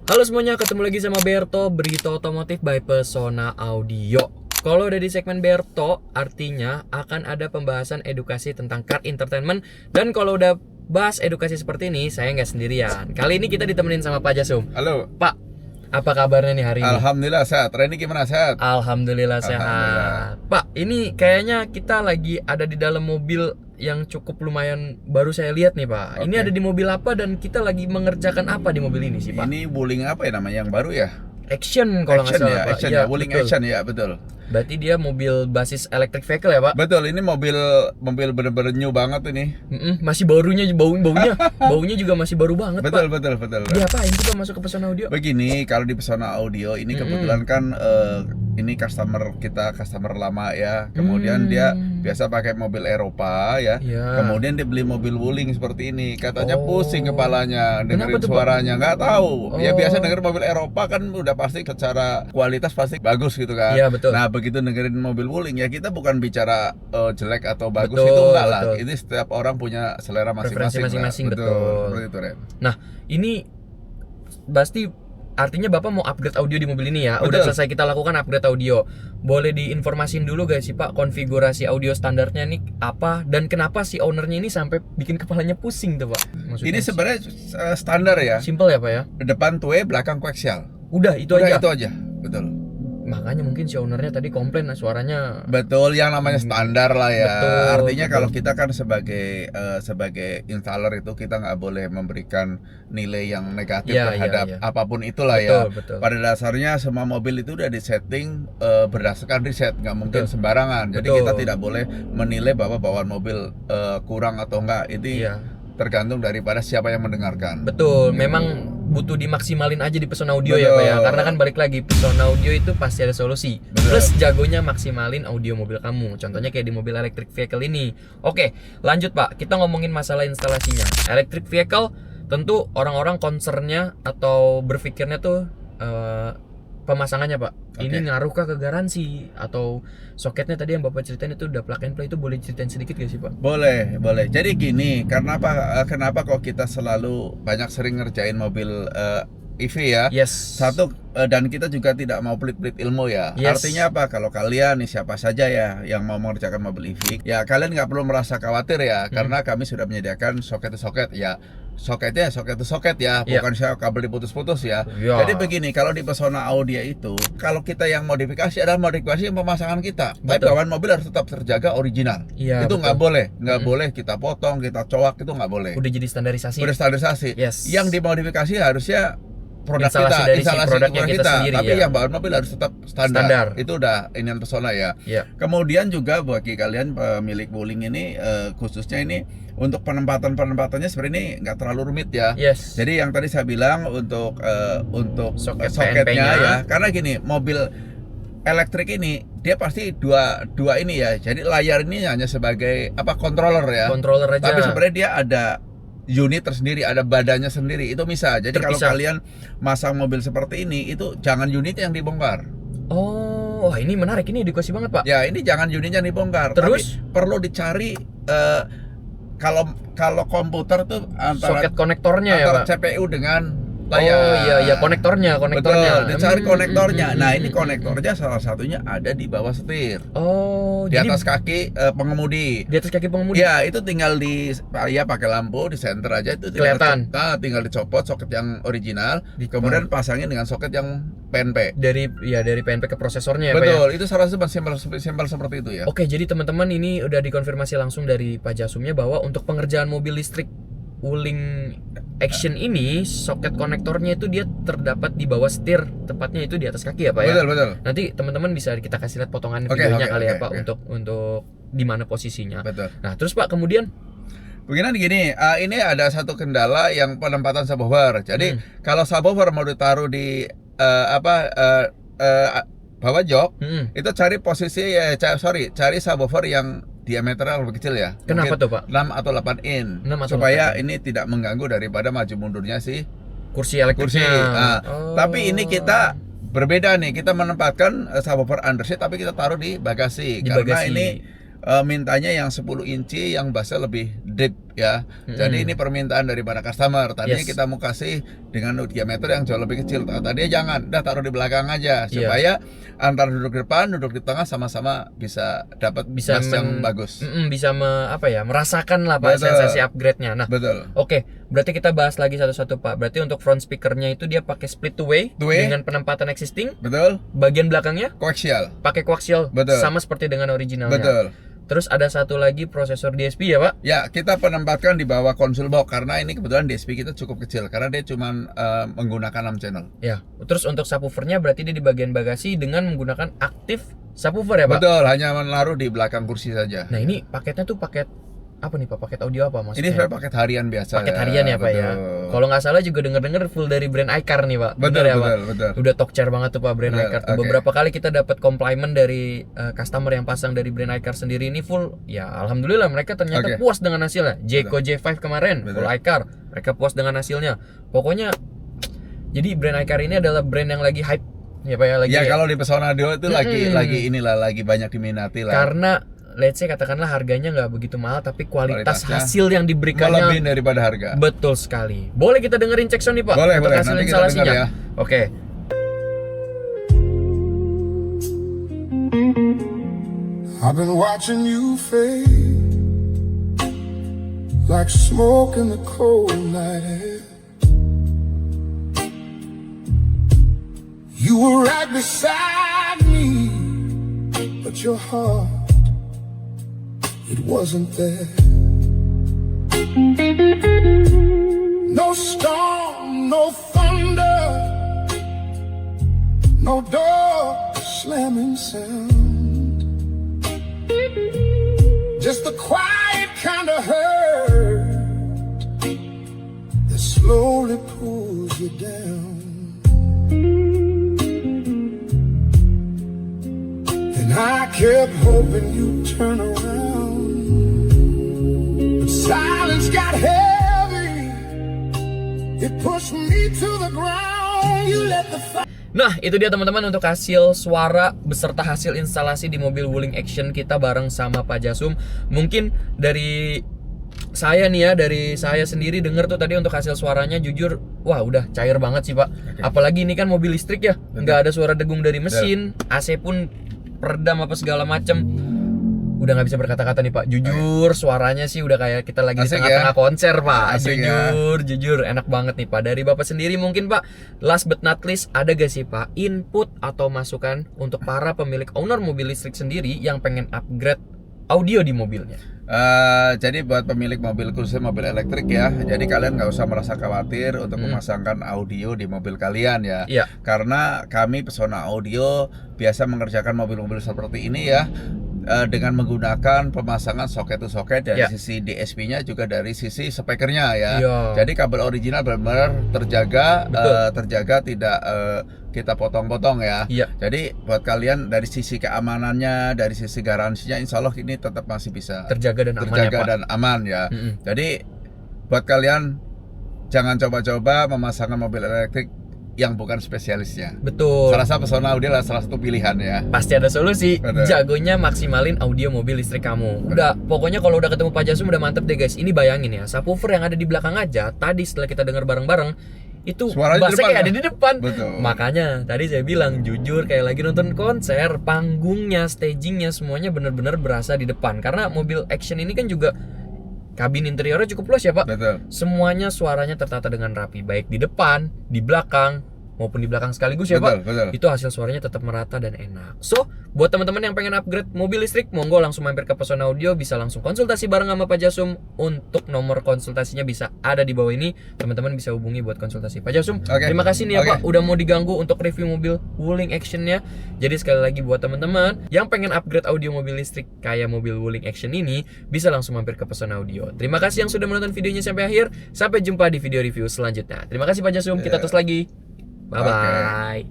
Halo semuanya, ketemu lagi sama Berto, Berita Otomotif by Pesona Audio. Kalau udah di segmen Berto, artinya akan ada pembahasan edukasi tentang car entertainment. Dan kalau udah bahas edukasi seperti ini, saya nggak sendirian. Kali ini kita ditemenin sama Pak Jasum. Halo. Pak, apa kabarnya nih hari ini? Alhamdulillah sehat. Reni gimana, sehat? Alhamdulillah sehat. Alhamdulillah. Pak, ini kayaknya kita lagi ada di dalam mobil yang cukup lumayan baru saya lihat nih Pak. Ini Oke. ada di mobil apa dan kita lagi mengerjakan apa di mobil ini sih Pak? Ini Wuling apa ya namanya yang baru ya? Action kalau nggak Action salah ya, Pak. Action Iya, ya, Wuling betul. Action ya, betul. Berarti dia mobil basis electric vehicle ya Pak? Betul, ini mobil bener-bener new banget ini. Masih baunya baunya juga masih baru banget Betul, Pak. betul, betul. Dia apain tuh Pak masuk ke Pesona Audio? Begini, kalau di Pesona Audio ini kebetulan kan ini customer kita, customer lama ya. Kemudian dia biasa pakai mobil Eropa ya. Iya. Kemudian dia beli mobil Wuling seperti ini. Katanya Oh. pusing kepalanya dengerin Kenapa tuh, Pak? suaranya, nggak tahu. Ya Oh. biasa denger mobil Eropa kan udah pasti secara kualitas pasti bagus gitu kan. Iya, betul. Nah, begitu dengerin mobil Wuling ya kita bukan bicara jelek atau bagus, Betul, itu enggak lah. betul. Ini setiap orang punya selera Preferensi masing-masing. lah. masing-masing, betul. Seperti itu, Ren. Nah, ini pasti artinya Bapak mau upgrade audio di mobil ini ya. Udah Betul. selesai kita lakukan upgrade audio. Boleh diinformasin dulu gak sih Pak konfigurasi audio standarnya nih apa dan kenapa si ownernya ini sampai bikin kepalanya pusing tuh Pak? Maksudnya Ini sebenarnya standar ya. simple ya Pak ya? Depan tuwe, belakang koaksial. Udah itu Udah aja. itu aja. Betul. Makanya mungkin si ownernya tadi komplain suaranya. Betul, yang namanya standar lah ya. Betul, Artinya betul. kalau kita kan sebagai installer itu kita nggak boleh memberikan nilai yang negatif Iya, terhadap iya. apapun itulah ya. Betul. Pada dasarnya semua mobil itu udah disetting berdasarkan riset, nggak mungkin Betul. sembarangan. Jadi Betul. kita tidak boleh menilai bahwa bawaan mobil kurang atau enggak. Itu Iya. tergantung daripada siapa yang mendengarkan. Betul, memang butuh dimaksimalin aja di Pesona Audio ya Pak ya. Betul. Karena kan balik lagi Pesona Audio itu pasti ada solusi. Betul. Plus jagonya maksimalin audio mobil kamu. Contohnya kayak di mobil electric vehicle ini. Oke, lanjut Pak. Kita ngomongin masalah instalasinya. Electric vehicle tentu orang-orang concernnya atau berpikirnya tuh pemasangannya Pak. Ini Oke. ngaruh ke garansi atau soketnya tadi yang Bapak ceritain itu udah plug and play, itu boleh ceritain sedikit gak sih Pak? Boleh, boleh. Jadi gini, kenapa kok kita selalu banyak sering ngerjain mobil EV ya? Yes. Satu, dan kita juga tidak mau pelit-pelit ilmu ya. Yes. Artinya apa? Kalau kalian nih siapa saja ya yang mau mengerjakan mobil EV, ya kalian nggak perlu merasa khawatir ya, karena kami sudah menyediakan soket ya. Soketnya soket ya, Iya. bukan saya kabel diputus-putus ya. Iya. Jadi begini, kalau di Pesona Audio itu, kalau kita yang modifikasi adalah modifikasi pemasangan kita. Tapi Betul. bawaan mobil harus tetap terjaga original. Iya, Itu nggak betul. boleh, boleh kita potong, kita coak, itu nggak boleh. Udah jadi standarisasi. Udah standarisasi. Yes. Yang dimodifikasi harusnya produk Instalasi kita, dari si produknya kita sendiri, tapi ya. yang bawaan mobil harus tetap standar. Itu udah inian Pesona ya. Iya. Kemudian juga bagi kalian pemilik Wuling ini khususnya ini untuk penempatannya sebenarnya ini nggak terlalu rumit ya. Yes. Jadi yang tadi saya bilang untuk Soket soketnya PNP-nya. ya, karena gini mobil elektrik ini dia pasti dua ini ya. Jadi layar ini hanya sebagai controller ya. Controller aja. Tapi sebenarnya dia ada unit tersendiri, ada badannya sendiri. Itu bisa. Jadi kalau Terpisah. kalian masang mobil seperti ini, itu jangan unit yang dibongkar. Oh, wah ini menarik, ini edukasi banget Pak. Ya, ini jangan unitnya dibongkar. Terus? Tapi perlu dicari kalau komputer tuh Soket konektornya ya antara Pak. CPU dengan Oh layar. iya konektornya. Betul, dicari konektornya. Nah, ini konektor. konektornya salah satunya ada di bawah setir. Oh, Di jadi atas kaki pengemudi. di atas kaki pengemudi. Ya, itu tinggal pakai lampu di center aja itu Kelihatan. tinggal dicopot soket yang original, kemudian pasangin dengan soket yang PNP. Dari PNP ke prosesornya ya Pak ya. Betul, itu salah satu simpel seperti itu ya. Oke, jadi teman-teman ini udah dikonfirmasi langsung dari Pak Jasumnya bahwa untuk pengerjaan mobil listrik Wuling Action ini soket konektornya itu dia terdapat di bawah setir, tepatnya itu di atas kaki ya Pak ya. Betul. Nanti teman-teman bisa kita kasih lihat potongan Oke, videonya oke, kali ya oke, Pak oke. untuk di mana posisinya. Betul. Nah, terus Pak kemudian Begini gini, ini ada satu kendala yang penempatan subwoofer. Jadi kalau subwoofer mau ditaruh di bawah jok, itu cari posisi cari subwoofer yang diameternya lebih kecil ya. Kenapa Mungkin tuh, Pak? 6 atau 8 in 6 atau supaya 8 in. ini tidak mengganggu daripada maju mundurnya si kursi elektriknya. Nah, Oh. tapi ini kita berbeda nih, kita menempatkan subwoofer underseat tapi kita taruh di bagasi. Di Karena bagasi. ini mintanya yang 10 inci yang bassnya lebih deep ya. Jadi ini permintaan dari para customer. Tadinya kita mau kasih dengan diameter yang jauh lebih kecil. Tadinya jangan, udah taruh di belakang aja supaya antara duduk di depan, duduk di tengah sama-sama bisa dapat bass yang bagus. Bisa merasakan lah Pak sensasi upgrade-nya. Nah, betul. Oke, berarti kita bahas lagi satu-satu Pak. Berarti untuk front speakernya itu dia pakai split two way dengan penempatan existing. Betul. Bagian belakangnya Coaxial. Pakai coaxial. Betul. Sama seperti dengan originalnya. Betul. Terus ada satu lagi prosesor DSP ya Pak? Ya, kita penempatkan di bawah konsol box karena ini kebetulan DSP kita cukup kecil karena dia cuma menggunakan 6 channel. Ya, terus untuk subwoofernya berarti dia di bagian bagasi dengan menggunakan aktif subwoofer ya Pak? Betul, hanya menaruh di belakang kursi saja. Nah ini paketnya tuh paket apa nih Pak? Paket audio apa maksudnya? Ini sebenarnya paket harian biasa. Paket harian ya Pak ya. Kalau nggak salah juga denger-denger full dari brand iCar nih Pak. Betul ya Pak? Betul. Udah talk banget tuh Pak brand iCar. Beberapa kali kita dapat komplimen dari customer yang pasang dari brand iCar sendiri ini full. Ya alhamdulillah mereka ternyata puas dengan hasilnya. Jayco J5 kemarin full iCar. Mereka puas dengan hasilnya. Pokoknya jadi brand iCar ini adalah brand yang lagi hype ya Pak ya. Lagi kalau di Pesona Audio itu lagi banyak diminati lah. Karena let's say katakanlah harganya nggak begitu mahal tapi kualitas hasil yang diberikannya lebih daripada harga. Betul sekali. Boleh kita dengerin cek sound nih Pak? Boleh. Hasil Nanti instalasinya. kita dengar ya. Oke. I've been watching you fade like smoke in the cold night air. You were right beside me, but your heart, it wasn't there. No storm, no thunder, no door slamming sound. Just the quiet kind of hurt that slowly pulls you down. And I kept hoping you'd turn around, but silence got heavy. It pushed me to the ground. You let the fire. Nah, itu dia teman-teman untuk hasil suara beserta hasil instalasi di mobil Wuling Action kita bareng sama Pak Jasum. Mungkin dari saya nih ya, dari saya sendiri denger tuh tadi untuk hasil suaranya jujur, wah udah cair banget sih Pak. Apalagi ini kan mobil listrik ya, nggak ada suara degung dari mesin, AC pun peredam apa segala macem. Udah nggak bisa berkata-kata nih Pak. Jujur suaranya sih udah kayak kita lagi di tengah-tengah konser Pak. Jujur enak banget nih Pak. Dari Bapak sendiri mungkin Pak, last but not least, ada gak sih Pak input atau masukan untuk para pemilik owner mobil listrik sendiri yang pengen upgrade audio di mobilnya? Jadi buat pemilik mobil khususnya mobil elektrik ya, jadi kalian nggak usah merasa khawatir untuk memasangkan audio di mobil kalian ya. Karena kami Pesona Audio biasa mengerjakan mobil-mobil seperti ini ya, dengan menggunakan pemasangan soket to soket dari sisi DSP-nya juga dari sisi speakernya ya. Jadi kabel original benar-benar terjaga tidak kita potong-potong ya. Jadi buat kalian dari sisi keamanannya, dari sisi garansinya, insya Allah ini tetap masih bisa terjaga dan aman ya. Jadi buat kalian jangan coba-coba memasangkan mobil elektrik yang bukan spesialisnya. Betul. Saya rasa Pesona Audio adalah salah satu pilihan ya. Pasti ada solusi. Jagonya maksimalin audio mobil listrik kamu. Udah, pokoknya kalau udah ketemu Pak Jasum udah mantep deh guys. Ini bayangin ya, subwoofer yang ada di belakang aja. Tadi setelah kita dengar bareng-bareng, itu bassnya kayak ada di depan. Makanya tadi saya bilang jujur kayak lagi nonton konser. Panggungnya, stagingnya semuanya bener-bener berasa di depan. Karena mobil action ini kan juga kabin interiornya cukup luas ya Pak. Semuanya suaranya tertata dengan rapi, baik di depan, di belakang, maupun di belakang sekaligus ya Pak. Itu hasil suaranya tetap merata dan enak. So, buat teman-teman yang pengen upgrade mobil listrik, monggo langsung mampir ke Pesona Audio, bisa langsung konsultasi bareng sama Pak Jasum. Untuk nomor konsultasinya bisa ada di bawah ini. Teman-teman bisa hubungi buat konsultasi. Pak Jasum, terima kasih nih ya Pak udah mau diganggu untuk review mobil Wuling Action-nya. Jadi sekali lagi buat teman-teman yang pengen upgrade audio mobil listrik kayak mobil Wuling Action ini, bisa langsung mampir ke Pesona Audio. Terima kasih yang sudah menonton videonya sampai akhir. Sampai jumpa di video review selanjutnya. Terima kasih Pak Jasum, kita terus lagi. Bye-bye.